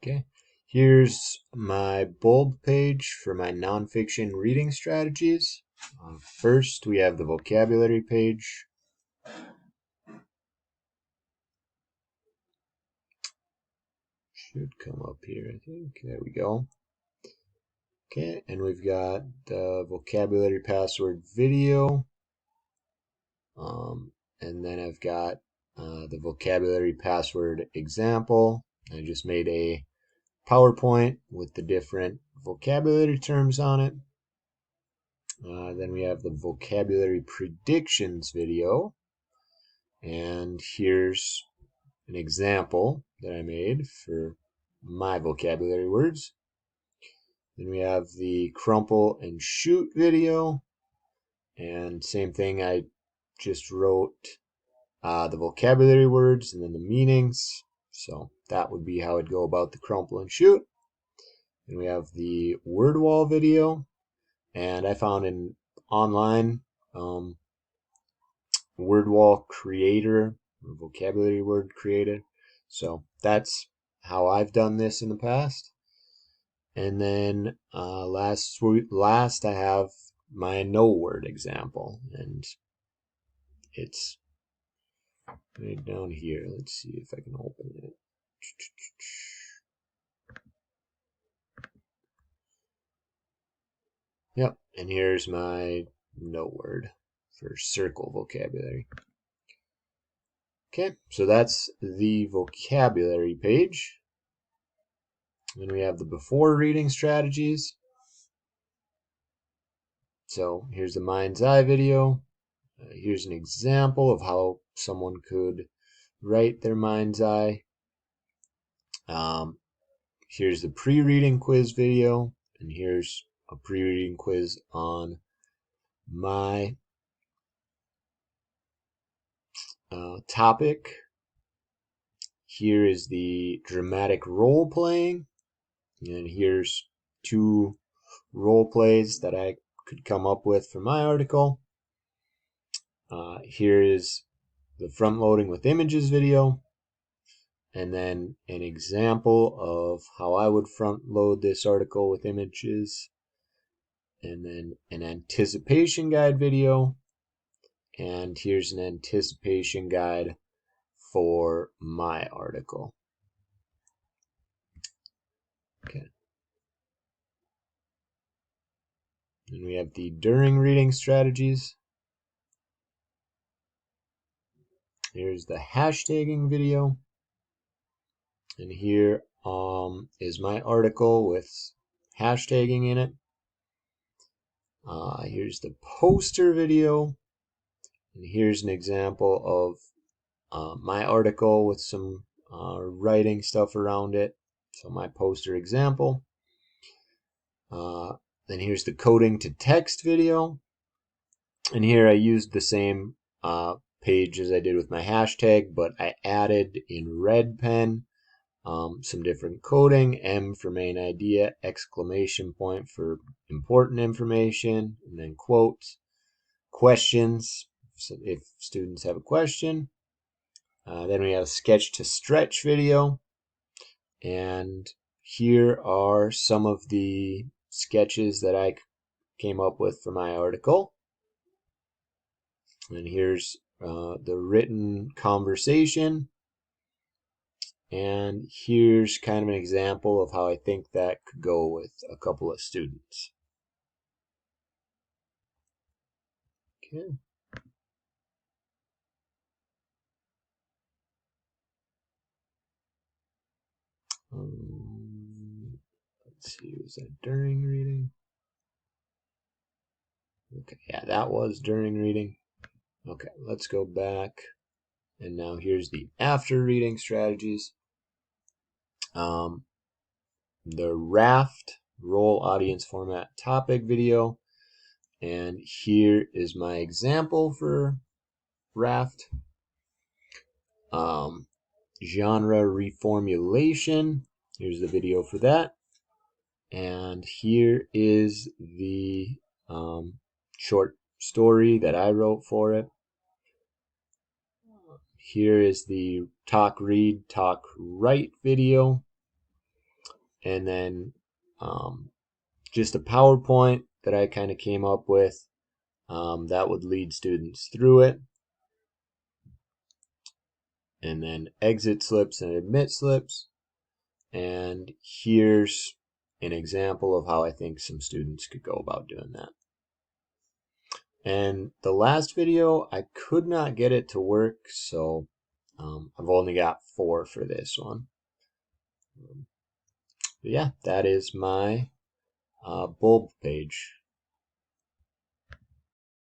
Okay, here's my bulb page for my nonfiction reading strategies. First, we have the vocabulary page. Should come up here, I think. There we go. Okay, and we've got the vocabulary password video. And then I've got the vocabulary password example. I just made a PowerPoint with the different vocabulary terms on it. Then we have the vocabulary predictions video. And here's an example that I made for my vocabulary words. Then we have the crumple and shoot video. And same thing, I just wrote the vocabulary words and then the meanings. So that would be how I'd go about the crumple and shoot. And we have the word wall video. And I found an online word wall creator, or vocabulary word creator. So that's how I've done this in the past. And then last I have my no word example, and it's right down here. Let's see if I can open it. Yep, and here's my no word for circle vocabulary. Okay, so that's the vocabulary page. Then we have the before reading strategies. So here's the mind's eye video. Here's an example of how someone could write their mind's eye. Here's the pre-reading quiz video, and here's a pre-reading quiz on my topic. Here is the dramatic role playing, and here's 2 role plays that I could come up with for my article. Here is the front loading with images video, and then an example of how I would front load this article with images, and then an anticipation guide video, and here's an anticipation guide for my article. Okay. And we have the during reading strategies. Here's the hashtagging video. And here is my article with hashtagging in it. Here's the poster video. And here's an example of my article with some writing stuff around it. So my poster example. Then here's the coding to text video. And here I used the same page as I did with my hashtag, but I added in red pen some different coding. M for main idea, exclamation point for important information, and then quotes, questions, so if students have a question. Then we have a sketch to stretch video, and here are some of the sketches that I came up with for my article. And here's the written conversation, and here's kind of an example of how I think that could go with a couple of students. Okay. Let's see, was that during reading? Okay, yeah, that was during reading. Okay, let's go back. And now here's the after reading strategies. The raft role audience format topic video. And here is my example for raft. Genre reformulation. Here's the video for that. And here is the short story that I wrote for it. Here is the talk, read, talk, write video. and then just a PowerPoint that I kind of came up with that would lead students through it. And then exit slips and admit slips. And here's an example of how I think some students could go about doing that. And the last video, I could not get it to work, so I've only got 4 for this one. But yeah, that is my bulb page.